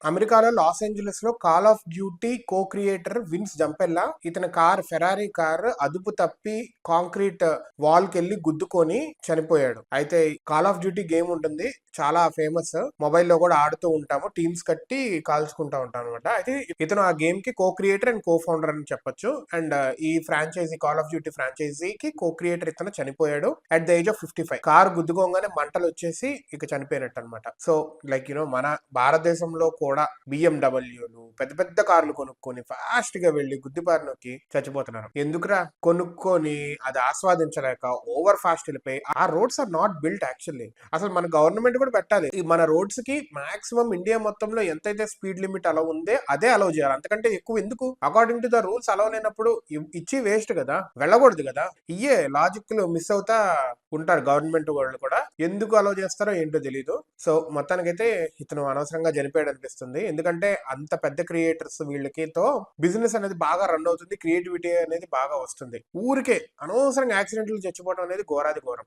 అమెరికాలో Los Angeles లో Call of Duty co creator Vince Zampella ఇతని ఫెరారీ కార్ అదుపు తప్పి కాంక్రీట్ వాల్ కెళ్లి గుద్దుకొని చనిపోయాడు. అయితే కాల్ ఆఫ్ డ్యూటీ గేమ్ ఉంటుంది, చాలా ఫేమస్, మొబైల్ లో కూడా ఆడుతూ ఉంటాము, టీమ్స్ కట్టి కాల్చుకుంటా ఉంటాం అనమాట. అయితే ఇతను ఆ గేమ్ కి co creator and co founder అని చెప్పొచ్చు. అండ్ ఈ ఫ్రాంచైజీ కాల్ ఆఫ్ డ్యూటీ ఫ్రాంచైజీకి కో క్రియేటర్ ఇతను చనిపోయాడు at the age of 55. Car గుద్దుకోగానే మంటలు వచ్చేసి ఇక చనిపోయినట్టు అనమాట. సో లైక్ మన భారతదేశంలో కూడా బిఎండబ్ల్యూలు పెద్ద పెద్ద కార్లు కొనుక్కొని ఫాస్ట్ గా వెళ్లి గుద్దిబారినొక్కి చచ్చిపోతున్నారు. ఎందుకురా? కొనుక్కొని అది ఆస్వాదించలేక ఓవర్ ఫాస్ట్ వెళ్ళిపోయి ఆ roads are not built actually. అసలు మన గవర్నమెంట్ కూడా పెట్టాలి, ఈ మన రోడ్స్ కి మాక్సిమం ఇండియా మొత్తంలో ఎంతైతే స్పీడ్ లిమిట్ అలౌ ఉందే అదే అలౌ చేయాలి. అంతకంటే ఎక్కువ ఎందుకు? According to the rules allow లేనప్పుడు ఇచ్చి వేస్ట్ కదా, వెళ్ళకూడదు కదా. ఇయే లాజిక్ లో మిస్ అవుతా ఉంటారు గవర్నమెంట్ వాళ్ళు కూడా. ఎందుకు అలౌ చేస్తారో ఏంటో తెలీదు. సో మొత్తానికైతే ఇతను అనవసరంగా చనిపోయాడు అనిపిస్తుంది. ఎందుకంటే అంత పెద్ద క్రియేటర్స్ వీళ్ళకితో బిజినెస్ అనేది బాగా రన్ అవుతుంది, క్రియేటివిటీ అనేది బాగా వస్తుంది. ఊరికే అనవసరంగా యాక్సిడెంట్లు చచ్చిపోవడం అనేది ఘోరాది ఘోరం.